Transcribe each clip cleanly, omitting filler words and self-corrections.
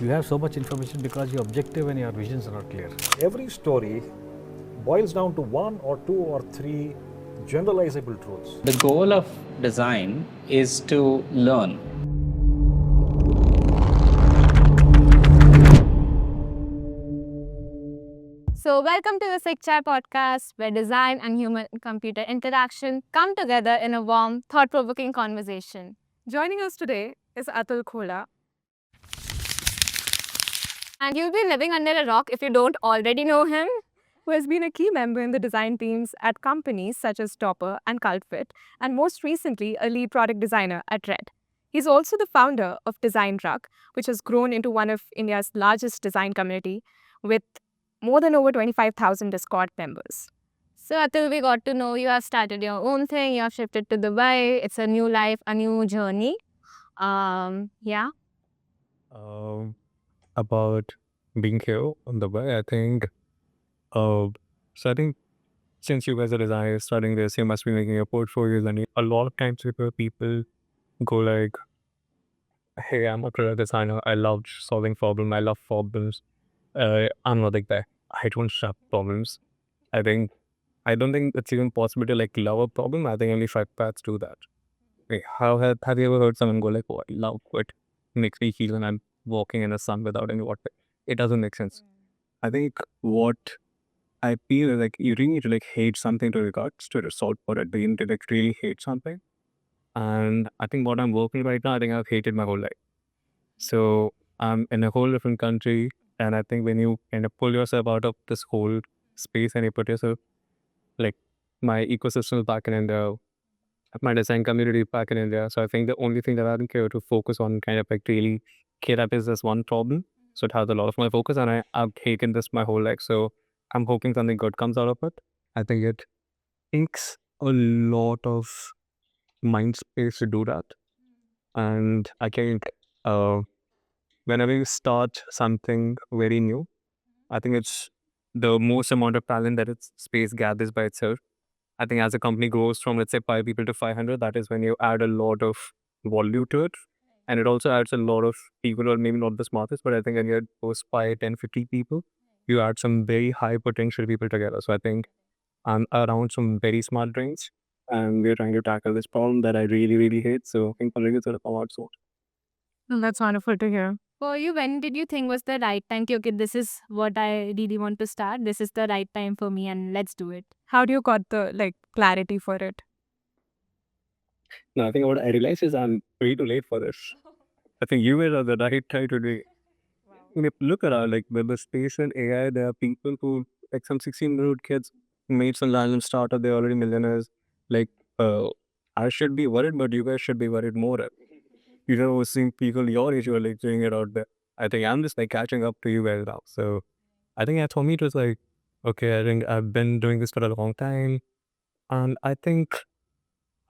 You have so much information because your objective and your visions are not clear. Every story boils down to one or two or three generalizable truths. The goal of design is to learn. So, welcome to the SigChai podcast, where design and human-computer interaction come together in a warm, thought-provoking conversation. Joining us today is Atul Khola. And you'll be living under a rock if you don't already know him. Who has been a key member in the design teams at companies such as Topper and Cultfit, and most recently a lead product designer at Red. He's also the founder of Design Truck, which has grown into one of India's largest design community with more than over 25,000 Discord members. So, Atul, we got to know you have started your own thing, you have shifted to Dubai, it's a new life, a new journey. Yeah. About being here on the way, I think, so I think since you guys are designers starting this, you must be making your portfolios, and a lot of times people go like, hey, I'm a career designer, I love solving problems, I love problems. I'm not like that. I don't have problems. I don't think it's even possible to like love a problem. I think only psychopaths do that. Like, have you ever heard someone go like, oh, I love it makes me feel when I'm walking in the sun without any water? It doesn't make sense. I think what I feel is like you really need to like hate something to regards to result for it. You need to like really hate something. And I think what I'm working right now, I think I've hated my whole life. So I'm in a whole different country. And I think when you kind of pull yourself out of this whole space and you put yourself, like my ecosystem is back in India, my design community back in India. So I think the only thing that I don't care to focus on kind of like really care up is this one problem. So it has a lot of my focus, and I've taken this my whole life. So I'm hoping something good comes out of it. I think it takes a lot of mind space to do that. And I think whenever you start something very new, I think it's the most amount of talent that its space gathers by itself. I think as a company grows from, let's say, 5 people to 500, that is when you add a lot of volume to it. And it also adds a lot of people, or maybe not the smartest, but I think when you add those 5, 10, 50 people, you add some very high potential people together. So I think I'm around some very smart brains, and we're trying to tackle this problem that I really, really hate. So I think I'm really sort of out soon. That's wonderful to hear. For you, when did you think was the right time? Okay, this is what I really want to start. This is the right time for me, and let's do it. How do you got the clarity for it? No, I think what I realize is I'm way too late for this. I think you guys are the right time to do it. When you look around, like with the space and AI, there are people who, like some 16-year-old kids, made some random startup, they're already millionaires. Like, I should be worried, but you guys should be worried more. You know, seeing people your age who are like doing it out there. I think I'm just like catching up to you guys now. So I think for me, it was like, okay, I think I've been doing this for a long time. And I think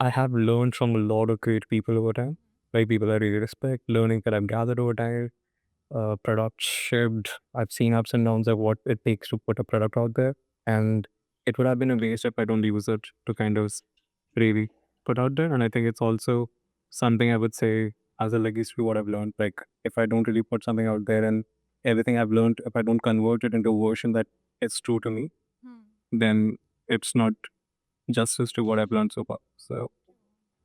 I have learned from a lot of great people over time, like people I really respect, learning that I've gathered over time, product shipped. I've seen ups and downs of what it takes to put a product out there. And it would have been a waste if I don't use it to kind of really put out there. And I think it's also something I would say as a legacy to what I've learned. Like if I don't really put something out there and everything I've learned, if I don't convert it into a version that is true to me, then it's not justice to what I've learned so far. So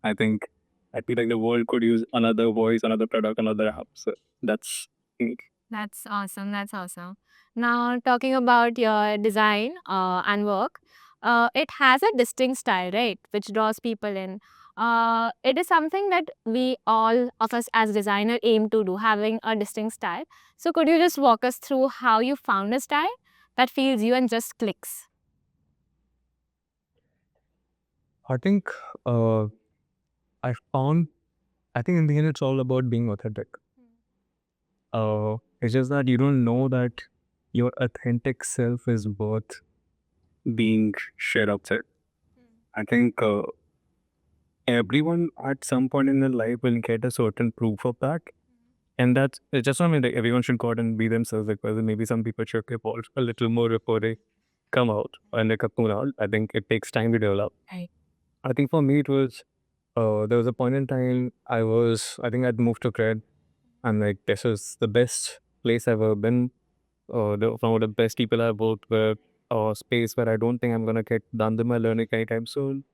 I think I feel like the world could use another voice, another product, another app. So that's me. That's awesome. That's awesome. Now, talking about your design and work, it has a distinct style, right, which draws people in. It is something that we all of us as designer aim to do, having a distinct style. So, could you just walk us through how you found a style that feels you and just clicks? I think I found, I think in the end, it's all about being authentic. It's just that you don't know that your authentic self is worth being shared outside. I think everyone at some point in their life will get a certain proof of that. And that's it's just not mean that everyone should go out and be themselves, because maybe some people should evolve a little more before they come out and they come out. I think it takes time to develop. Right. I think for me it was there was a point in time I think I'd moved to Cred, and like this is the best place I've ever been. One of the best people I've worked with, a space where I don't think I'm gonna get done with my learning anytime soon.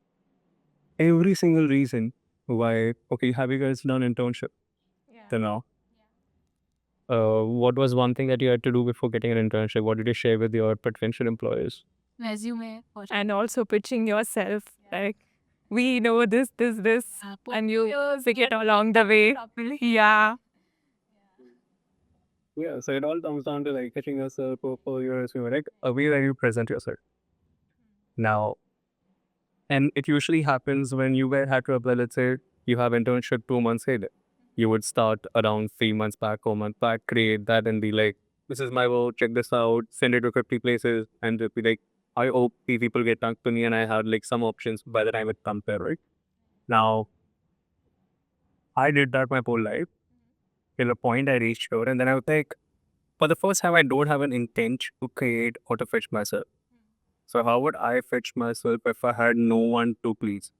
Every single reason why. Okay, have you guys done internship? Till now? What was one thing that you had to do before getting an internship? What did you share with your potential employers? Resume. And also pitching yourself, like, we know this, and you pick it along the way. Yeah. Yeah, so it all comes down to like pitching yourself for your resume, like a way that you present yourself. Now, and it usually happens when you were had to apply, let's say you have internship 2 months later. You would start around 3 months back, 4 months back, create that and be like, this is my work, check this out, send it to 50 places, and just be like, I hope these people get back to me and I had like some options by the time it comes there, right? Now, I did that my whole life till a point I reached here, and then I was like, for the first time, I don't have an intent to create or to fetch myself. So how would I fetch myself if I had no one to please?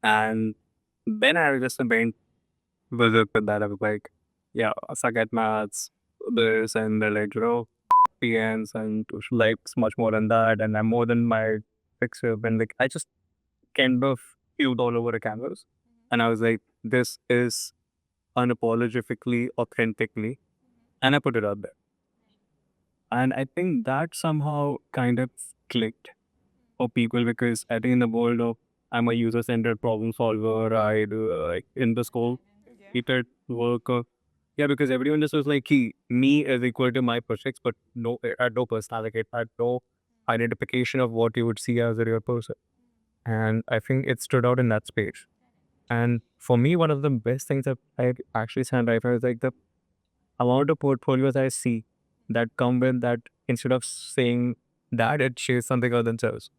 And then I just went with it with that. I was like, yeah, I suck at maths, this, and they're like, PNs, and life's much more than that, and I'm more than my fixer. And like, I just kind of spewed all over a canvas. And I was like, this is unapologetically, authentically, and I put it out there. And I think that somehow kind of clicked for people because I think in the world of I'm a user-centered problem solver, I do like in the school, people work. Yeah, because everyone just was like, me is equal to my projects, but no, it had no personality, it had no identification of what you would see as a real person. And I think it stood out in that space. And for me, one of the best things that I actually stand right for is like the amount of portfolios I see that come with that instead of saying that it shares something other themselves.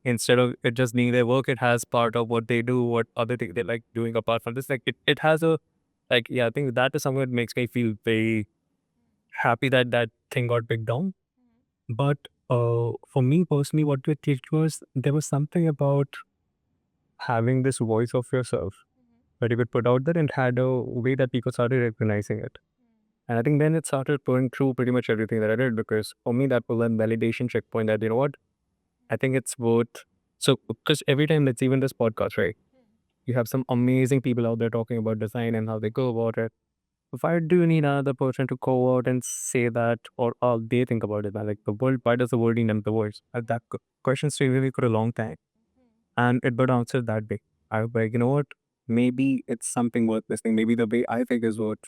Instead of it just being their work, it has part of what they do, what other things they like doing apart from this. Like it has a like yeah, I think that is something that makes me feel very happy that that thing got picked down. But for me personally, what it did was there was something about having this voice of yourself that you could put out there and had a way that people started recognizing it. And I think then it started going through pretty much everything that I did because for me that was a validation checkpoint that you know what, I think it's worth. So because every time that's even this podcast, right? You have some amazing people out there talking about design and how they go about it. Why do you need another person to go out and say that or all they think about it? Like the world, why does the world need the voice? That question stayed with me for a long time. And it got answered that way. I was like, you know what? Maybe it's something worth listening. Maybe the way I think is worth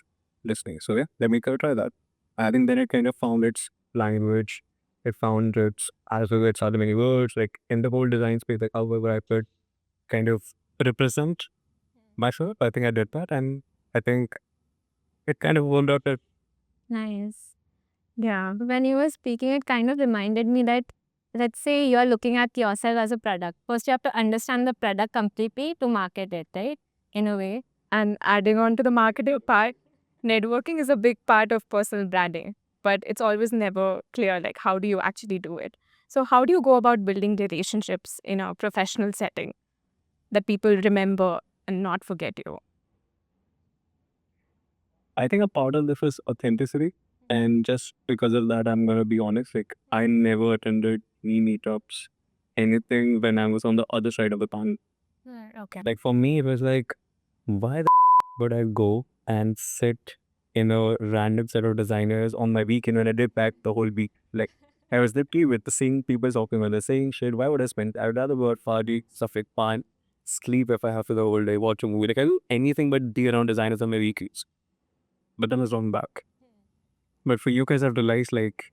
listening. So yeah, let me go try that. I think then it kind of found its language. It found its alphabets, how many words, like in the whole design space, like however I could kind of represent myself. I think I did that. And I think it kind of worked out that Nice. Yeah. When you were speaking, it kind of reminded me that, let's say you're looking at yourself as a product. First, you have to understand the product completely to market it, right? In a way. And adding on to the marketing part, networking is a big part of personal branding, but it's always never clear like how do you actually do it. So how do you go about building relationships in a professional setting that people remember and not forget you? I think a part of this is authenticity. And just because of that, I'm gonna be honest, like I never attended any meetups, anything when I was on the other side of the pond. Okay. Like for me, it was like, why the would I go and sit in a random set of designers on my weekend when I did back the whole week? Like I was literally with the same people talking about the same shit. Why would I spend? I would rather go out party, stuff like fun, sleep if I have to the whole day, watch a movie. Like I do anything but be around designers on my weekends. But then I was wrong back. But for you guys, I've realized like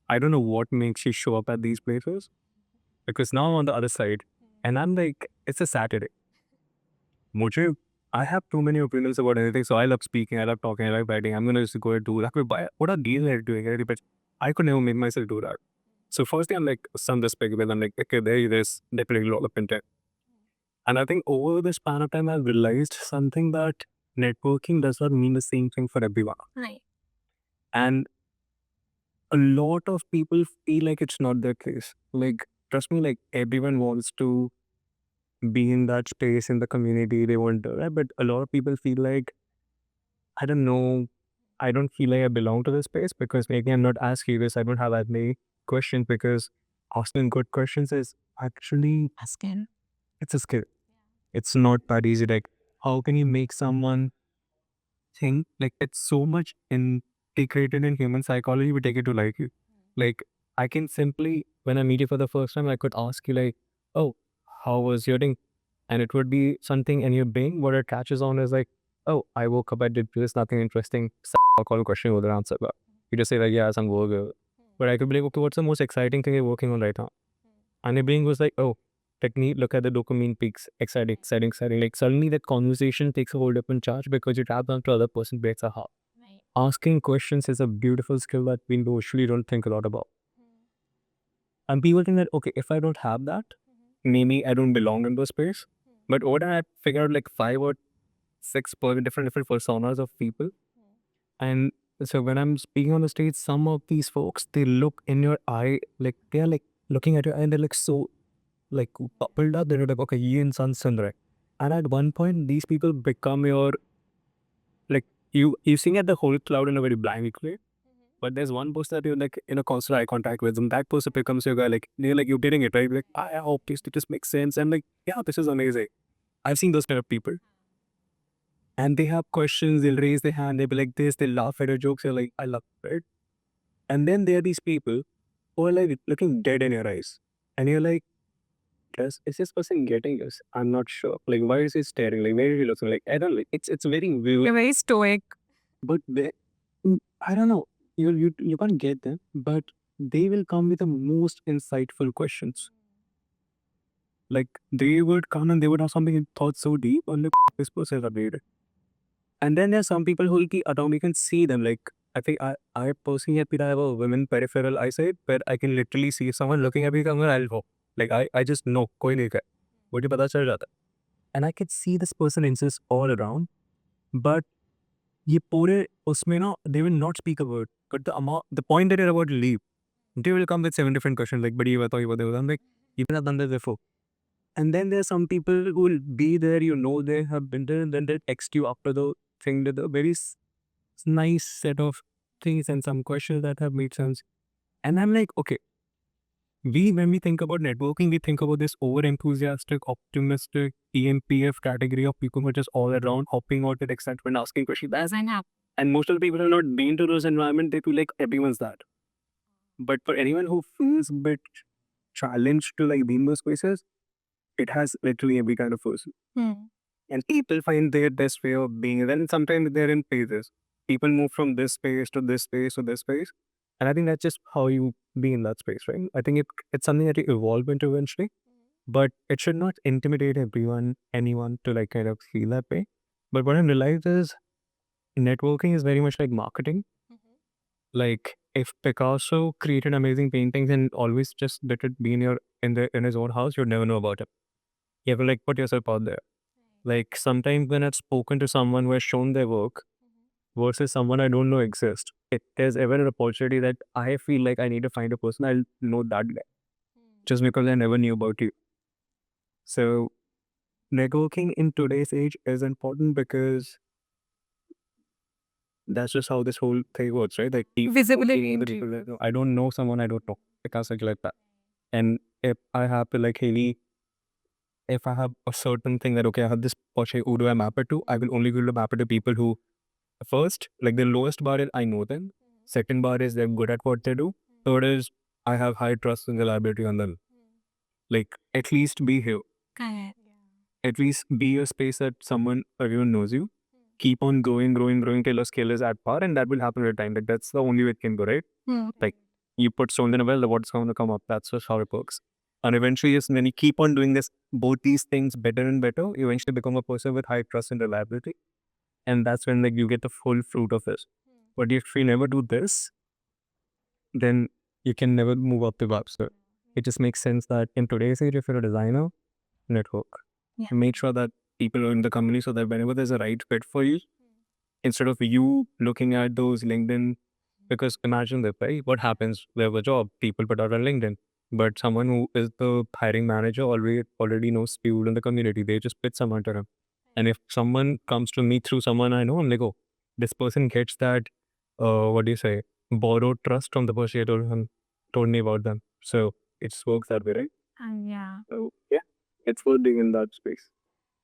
I don't know what makes you show up at these places because now I'm on the other side and I'm like, it's a Saturday. Mujhe, I have too many opinions about anything. So I love speaking, I love talking, I like writing. I'm going to just go and do that. But what are these guys doing? But I could never make myself do that. So firstly, I'm like, some respect, but I'm like, okay, there's definitely a lot of intent. And I think over the span of time, I've realized something that networking does not mean the same thing for everyone. Right. And a lot of people feel like it's not their case. Like, trust me, like everyone wants to be in that space in the community. They want to, right? But a lot of people feel like, I don't know, I don't feel like I belong to this space because maybe I'm not as curious. I don't have as many questions because asking good questions is actually A skill. it's a skill. It's not that easy. Like, how can you make someone think? Like, it's so much integrated in human psychology. We take it to like you. Like, I can simply, when I meet you for the first time, I could ask you like, "Oh, how was your day?" And it would be something in your brain what it catches on is like, "Oh, I woke up, I did this, nothing interesting." I'll call a question with an answer. But you just say like, "Yeah, some work." But I could be like, "Okay, what's the most exciting thing you're working on right now?" And your brain was like, "Oh, technique, look at the dopamine peaks, exciting, exciting, exciting." Like suddenly that conversation takes a whole different charge because you tap onto other person's brains. Aha. Right. Asking questions is a beautiful skill that we usually don't think a lot about. And people think that, okay, if I don't have that, maybe I don't belong in the space. But what I figured out like 5 or 6 different personas of people. And so when I'm speaking on the stage, some of these folks, they look in your eye, like they're like looking at your eye and they're like so like coupled up. They're like, okay, ye insan sun rahe. And at one point, these people become your like you sing at the whole cloud in a very blank way. But there's one person that you're like in a constant eye contact with, and that person becomes your guy. Like you're like you're getting it right. Like I hope this makes sense. And like yeah, this is amazing. I've seen those kind of people, and they have questions. They'll raise their hand. They'll be like this. They laugh at your jokes. You're like I love it. And then there are these people who are like looking dead in your eyes, and you're like, is this person getting us? I'm not sure. Like why is he staring? Like where is he looking? Like I don't. Like, it's very weird. You're very stoic. But I don't know. You can't get them, but they will come with the most insightful questions. Like they would come and they would have something thought so deep, and like this person is weird. And then there's some people who will be around. You can see them. Like I think I personally have a women peripheral eyesight, where I can literally see someone looking at me. I'll go. Like I just know कोई नहीं है. मुझे पता चल जाता है. And I could see this person exists all around, but ये पूरे उसमें ना they will not speak a word, but the point that they're about to leave, they will come with 7 different questions like, but ये बताओ, ये बताओ. I'm like, you've not done this before. And then there's some people who will be there, you know, they have been there, and then they text you after the thing with a very nice set of things and some questions that have made sense. And I'm like, okay, when we think about networking, we think about this over enthusiastic, optimistic, EMPF category of people who are just all around, hopping out with excitement, asking questions. Doesn't happen. And most of the people who have not been to those environments, they feel like everyone's that. But for anyone who feels a bit challenged to like be in those spaces, it has literally every kind of person. And people find their best way of being. Then sometimes they're in phases. People move from this space to this space to this space. And I think that's just how you be in that space, right? I think it's something that you evolve into eventually. But it should not intimidate anyone to like kind of feel that way. But what I realized is networking is very much like marketing. Like if Picasso created amazing paintings and always just let it be in his own house, you'd never know about it. You have to like put yourself out there. Like sometimes when I've spoken to someone who has shown their work versus someone I don't know exists, if there's ever an opportunity that I feel like I need to find a person, I'll know that guy. Just because I never knew about you. So networking in today's age is important because that's just how this whole thing works, right? Like Visibility the into people that know. I don't know someone I don't know. I can't say it like that. And if I have to like Haley, if I have a certain thing that okay, I have this Porsche, who do I map it to? I will only give map it to people who first, like the lowest bar is I know them. Second bar is they're good at what they do. Third is I have high trust and reliability on them. Like at least be here. Correct. At least be a space that everyone knows you. Keep on growing till your skill is at par, and that will happen with time. Like that's the only way it can go, right? Like you put stones in a well, what's going to come up? That's just how it works. And eventually, just when you keep on doing both these things better and better, you eventually become a person with high trust and reliability. And that's when like you get the full fruit of it. But if you never do this, then you can never move up the website. It just makes sense that in today's age, if you're a designer, network. Yeah. Make sure that people are in the company so that whenever there's a right fit for you, instead of you looking at those LinkedIn, because imagine that, right? What happens? We have a job, people put out on LinkedIn, but someone who is the hiring manager already knows people in the community. They just put someone to him. And if someone comes to me through someone I know, I'm like, oh, this person gets that what do you say, borrowed trust from the person who told me about them. So it works that way, right? Yeah. So yeah, it's worth being in that space.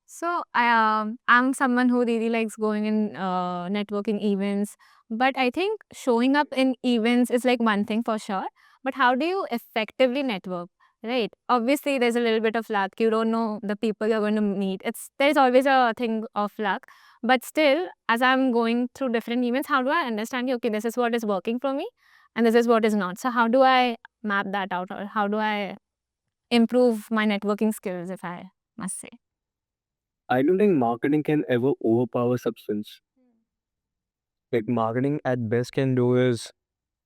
So I'm someone who really likes going in networking events, but I think showing up in events is like one thing for sure. But how do you effectively network? Right. Obviously, there's a little bit of luck. You don't know the people you're going to meet. There's always a thing of luck. But still, as I'm going through different events, how do I understand? Okay, this is what is working for me, and this is what is not. So how do I map that out, or how do I improve my networking skills, if I must say? I don't think marketing can ever overpower substance. Like marketing at best can do is,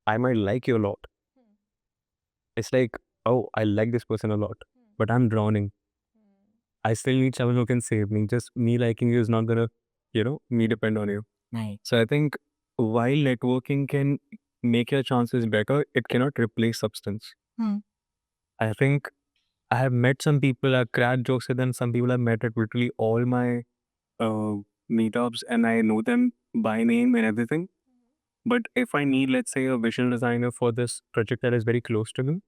I might like you a lot. It's like, oh, I like this person a lot, but I'm drowning. I still need someone who can save me. Just me liking you is not gonna, me depend on you. Right. So I think while networking can make your chances better, it cannot replace substance. Hmm. I think I have met some people, I've cracked jokes with them. Some people I've met at literally all my uh, meetups, and I know them by name and everything. But if I need, let's say, a visual designer for this project that is very close to me,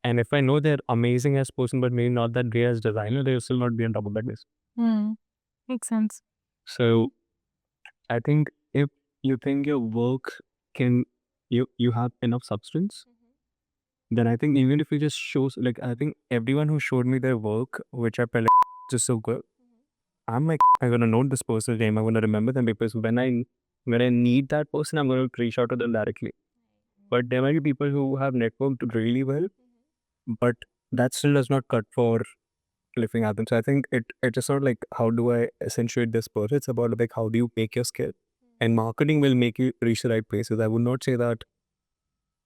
and if I know they're amazing as person, but maybe not that great as designer, they'll still not be on top of that list. Makes sense. So I think if you think your work can, you have enough substance, then I think even if you just shows, like, I think everyone who showed me their work, which I felt like just so good, I'm like, I'm gonna note this person's name. I'm gonna remember them because when I need that person, I'm gonna reach out to them directly. But there might be people who have networked really well, but that still does not cut for living at them. So I think it is not like how do I accentuate this person. It's about like how do you make your skill, and marketing will make you reach the right places. I would not say that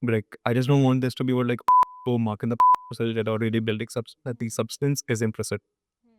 like I just don't want this to be what like go market the person that already building that the substance is impressive.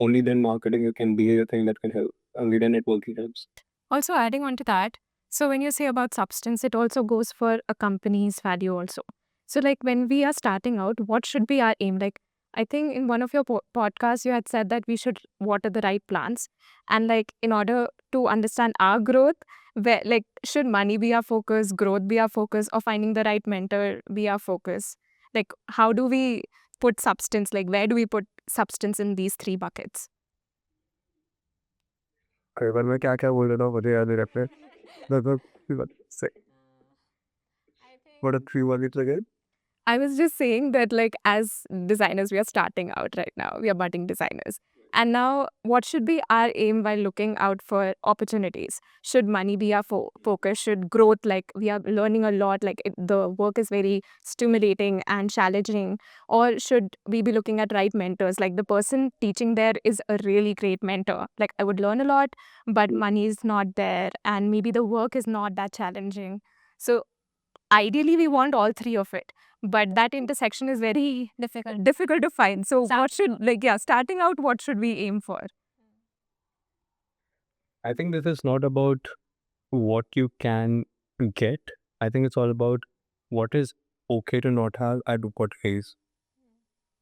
Only then marketing you can be a thing that can help. Only then networking helps. Also, adding on to that, so when you say about substance, it also goes for a company's value also. So, like when we are starting out, what should be our aim? Like, I think in one of your podcasts, you had said that we should water the right plants. And, like, in order to understand our growth, where, like, should money be our focus, growth be our focus, or finding the right mentor be our focus? Like, how do we put substance? Like, where do we put substance in these three buckets? कई बार मैं क्या क्या बोल रहा था मुझे याद नहीं रखते say what are three buckets again? I was just saying that, like, as designers, we are starting out right now. We are budding designers. And now, what should be our aim while looking out for opportunities? Should money be our focus? Should growth, like, we are learning a lot, like, the work is very stimulating and challenging? Or should we be looking at right mentors? Like, the person teaching there is a really great mentor. Like, I would learn a lot, but money is not there. And maybe the work is not that challenging. So, ideally, we want all three of it, but that intersection is very difficult to find. So what should, like, yeah, starting out, what should we aim for? I think this is not about what you can get. I think it's all about what is okay to not have at what phase.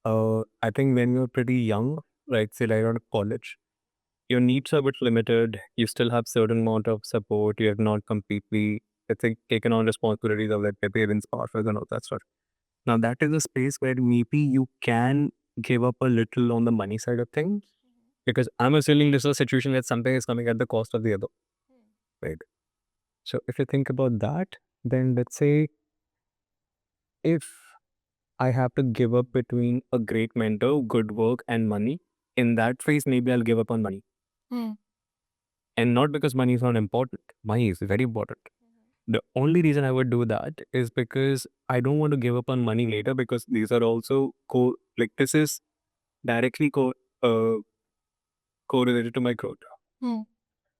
I think when you're pretty young, right, say like out of college, your needs are a bit limited. You still have certain amount of support. You have not completely, I think, taken on responsibilities of like your parents, partners, and all that stuff. Now that is a space where maybe you can give up a little on the money side of things, because I'm assuming this is a situation where something is coming at the cost of the other, right? So if you think about that, then let's say if I have to give up between a great mentor, good work, and money, in that phase, maybe I'll give up on money. And not because money is not important. Money is very important. The only reason I would do that is because I don't want to give up on money later, because these are also like this is directly uh, correlated to my growth.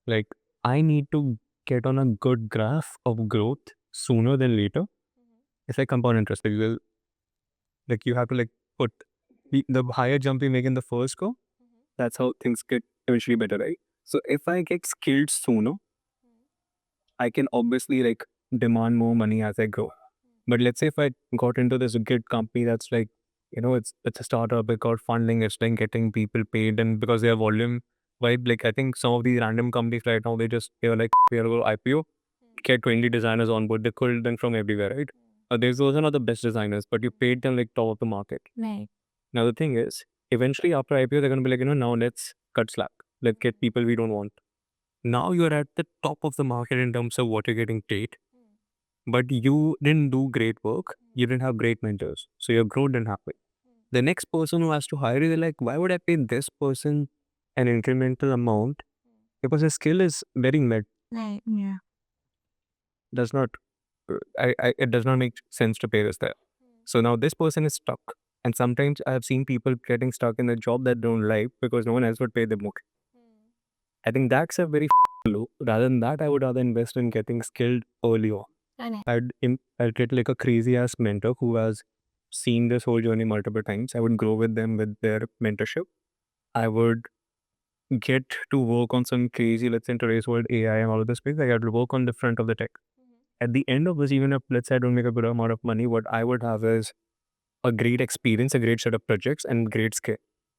Like I need to get on a good graph of growth sooner than later. It's like compound interest. Like you have to like put the higher jump you make in the first go, that's how things get eventually better, right? So if I get skilled sooner, I can obviously like demand more money as I grow. But let's say if I got into this good company that's like, it's a startup, it got funding, it's like getting people paid, and because they have volume, right? Like I think some of these random companies right now, they're like, we are going IPO, get 20 designers on board. They pulled them from everywhere, right? Those are not the best designers, but you paid them like top of the market. Right. Now the thing is, eventually after IPO, they're gonna be like, now let's cut slack. Let's get people we don't want. Now you're at the top of the market in terms of what you're getting paid, but you didn't do great work. You didn't have great mentors, so your growth didn't happen. The next person who has to hire you, they're like, why would I pay this person an incremental amount? Because his skill is very mid. Right. Yeah. Does not, it does not make sense to pay this there. So now this person is stuck. And sometimes I have seen people getting stuck in a job that they don't like because no one else would pay them more. I think that's a very low. Rather than that, I would rather invest in getting skilled early on. Correct. I'd get like a crazy ass mentor who has seen this whole journey multiple times. I would grow with them with their mentorship. I would get to work on some crazy, let's say in today's world, AI and all of this space. I had to work on the front of the tech. At the end of this, even if let's say I don't make a good amount of money, what I would have is a great experience, a great set of projects, and great skill.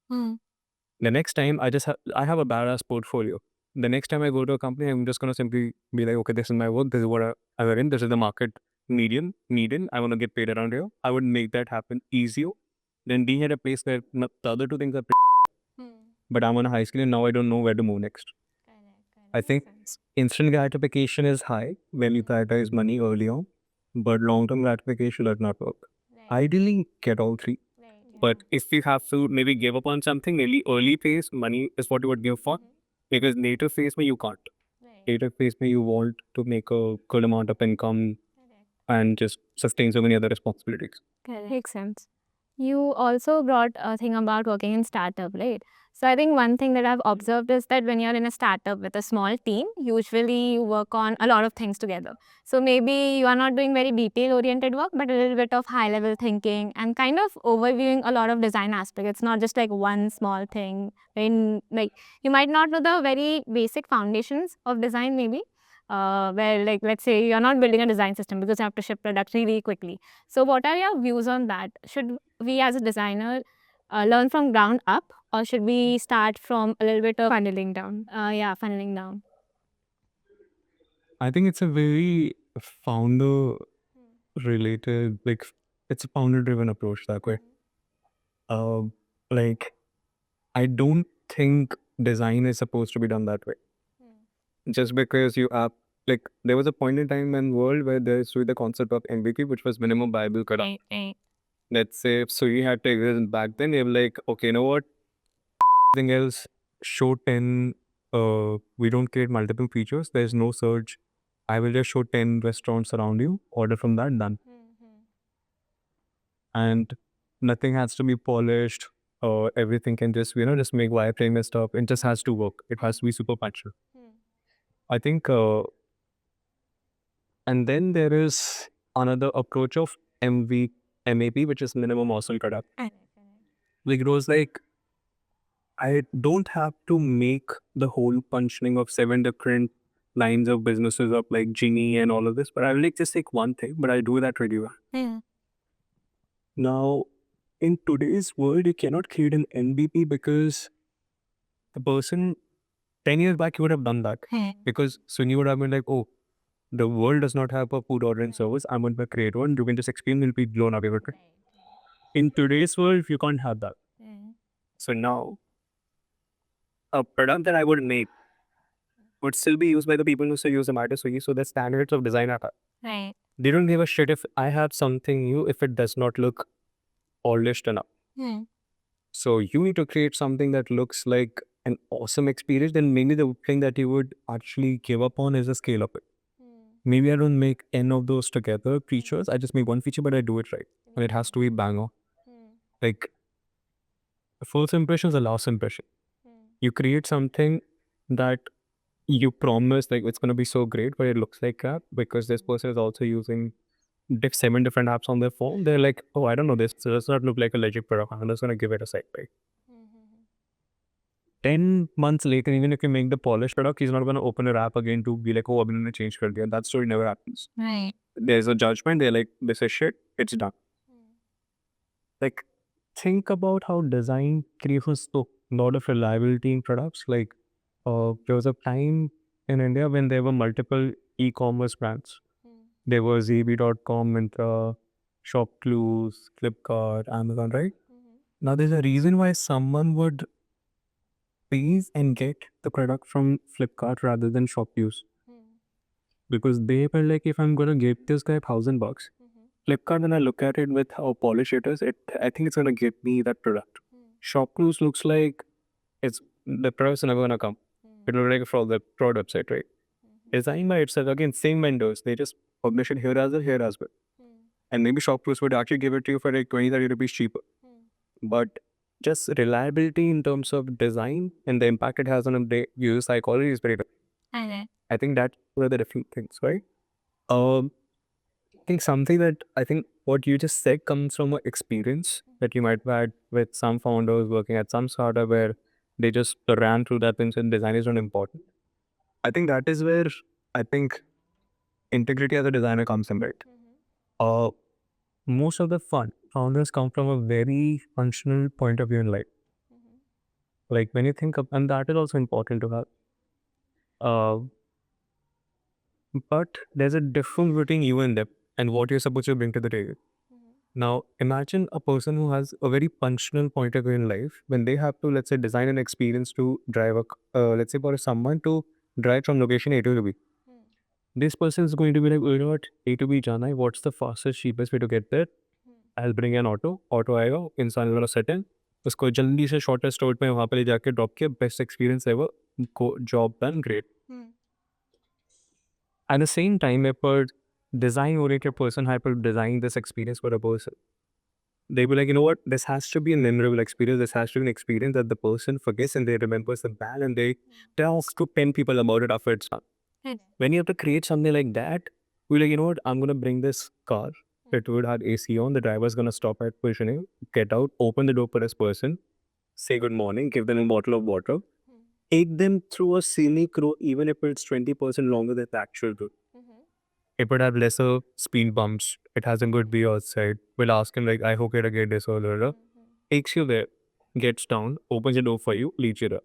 The next time I have a badass portfolio. The next time I go to a company, I'm just gonna simply be like, okay, this is my work, this is what I'm in, this is the market median. I want to get paid around here. I would make that happen easier than being at a place where the other two things are but I'm on a high skill and now I don't know where to move next. I think instant gratification is high when you prioritize money early on, but long-term gratification does not work. Ideally, get all three. But if you have to maybe give up on something, maybe early phase, money is what you would give for. Because later phase, you can't. Later phase, you want to make a good amount of income and just sustain so many other responsibilities. Correct. Makes sense. You also brought a thing about working in startup, right? So I think one thing that I've observed is that when you're in a startup with a small team, usually you work on a lot of things together. So maybe you are not doing very detail oriented work, but a little bit of high level thinking and kind of overviewing a lot of design aspects. It's not just like one small thing. When like you might not know the very basic foundations of design maybe. Where like let's say you're not building a design system because you have to ship products really quickly. So what are your views on that? Should we as a designer learn from ground up, or should we start from a little bit of Funneling down. funneling down? I think it's a very founder related, like it's a founder driven approach that way. Like I don't think design is supposed to be done that way. Just because you are like there was a point in time in world where there is the concept of MVP, which was minimum viable product. Let's say if Sui had to exist back then, they were like, okay, you know what? Everything else, show 10, we don't create multiple features. There's no search. I will just show 10 restaurants around you, order from that, done. And nothing has to be polished. Everything can just, just make wireframe and stuff. It just has to work. It has to be super functional. I think, and then there is another approach of MAP, which is minimum awesome product. Like it was like, I don't have to make the whole functioning of 7 different lines of businesses up like Genie and all of this, but I'll like just take one thing, but I'll do that really well. Now, in today's world, you cannot create an MVP because the person 10 years back, you would have done that. Because soon you would have been like, oh, the world does not have a food ordering service. I'm going to create one. You can just explain, it'll be blown up. In today's world, you can't have that. So now, a product that I would make would still be used by the people who still use the matter. So the standards of design are high. Right. They don't give a shit if I have something new if it does not look polished enough. So you need to create something that looks like an awesome experience. Then maybe the thing that you would actually give up on is a scale of it. Maybe I don't make N of those together features. I just make one feature, but I do it right. And it has to be bang on. Like, first impression is the last impression. You create something that you promise, like, it's going to be so great, but it looks like crap because this person is also using 7 different apps on their phone. They're like, oh, I don't know, this does not look like a legit product. I'm just going to give it a side buy. 10 months later, even if you make the polished product, he's not going to open your app again to be like, oh, I'm going to change for it. That story never happens. Right. There's a judgment. They're like, this is shit. It's done. Like, think about how design creates a lot of reliability in products. Like, there was a time in India when there were multiple e-commerce brands. There was EB.com, Myntra, Shopclues, Flipkart, Amazon, right? Now there's a reason why someone would pay and get the product from Flipkart rather than Shopclues. Because they were like, if I'm gonna give this guy $1,000, Flipkart, when I look at it with how polished it is, I think it's gonna give me that product. Shopclues looks like it's the product's never gonna come. It looks like a fraud website, right? Designed by itself, again, same vendors, they just publish it here as well, here as well. And maybe Shopclues would actually give it to you for like 20-30 rupees cheaper. But just reliability in terms of design and the impact it has on a user psychology is very different. I think that's one of the different things, right? I think something that I think what you just said comes from an experience that you might have had with some founders working at some startup where they just ran through that and said design is not important. I think that is where I think integrity as a designer comes in, right? Most of the founders come from a very functional point of view in life. Like when you think of, and that is also important to have. But there's a difference between you and them and what you're supposed to bring to the table. Now, imagine a person who has a very functional point of view in life when they have to, let's say, design an experience to drive let's say, for someone to drive from location A to B. This person is going to be like, you know what, A to B jana hai, what's the fastest, cheapest way to get there? I'll bring an auto आएगा, इंसान वाला set है, उसको जल्दी से shortest road पे वहाँ पे ले जाके ड्रॉप किया, best experience ever, job done, great. At the same time, if a design-oriented person had to design this experience for a person, they be like, you know what, this has to be a memorable experience, this has to be an experience that the person forgets and they remembers the band and they tell to 10 people about it after it's done. When you have to create something like that, we're like, you know what, I'm going to bring this car. It would have AC on, the driver's going to stop at positioning, get out, open the door for this person, say good morning, give them a bottle of water, take them through a scenic road, even if it's 20% longer than the actual route. It would have lesser speed bumps, it has a good view outside. We'll ask him like, I hope you're get this or takes you there, gets down, opens the door for you, leads you there.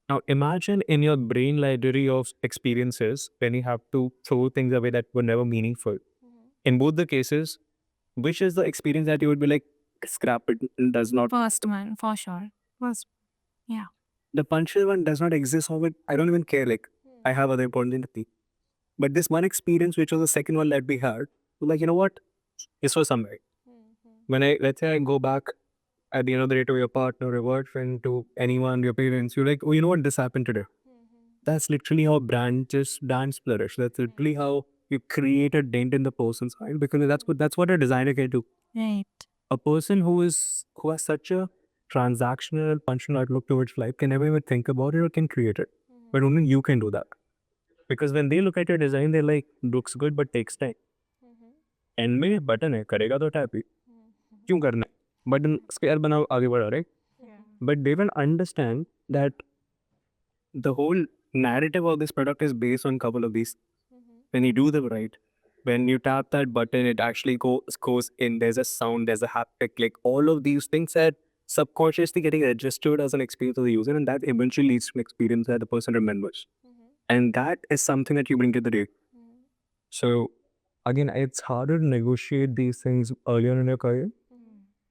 Now imagine in your brain library of experiences when you have to throw things away that were never meaningful. In both the cases, which is the experience that you would be like, scrap it, does not. First one, for sure. First, yeah. The punctual one does not exist of it. I don't even care. Like, I have other important things. But this one experience, which was the second one that we had, like, you know what? This was somewhere. When let's say I go back at the end of the day to your partner, your friend, to anyone, your parents, you're like, oh, you know what? This happened today. That's literally how brands flourish. That's literally how you create a dent in the person's mind, because that's what a designer can do. Right. A person who has such a transactional, functional outlook towards life can never even think about it or can create it. But only you can do that. Because when they look at your design, they're like, looks good but takes time. End में button है, करेगा तो tap ही. क्यों करना है? Button square बनाओ, आगे बढ़ो, right? But they will understand that the whole narrative of this product is based on a couple of these. When you do them right, when you tap that button, it actually goes in, there's a sound, there's a haptic click, all of these things are subconsciously getting registered as an experience of the user, and that eventually leads to an experience that the person remembers. And that is something that you bring to the day. So again, it's harder to negotiate these things earlier in your career,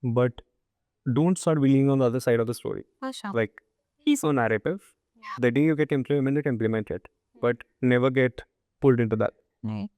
but don't start wheeling on the other side of the story. For sure. Like, so narrative, the day you get implement it, but never get pulled into that. Right.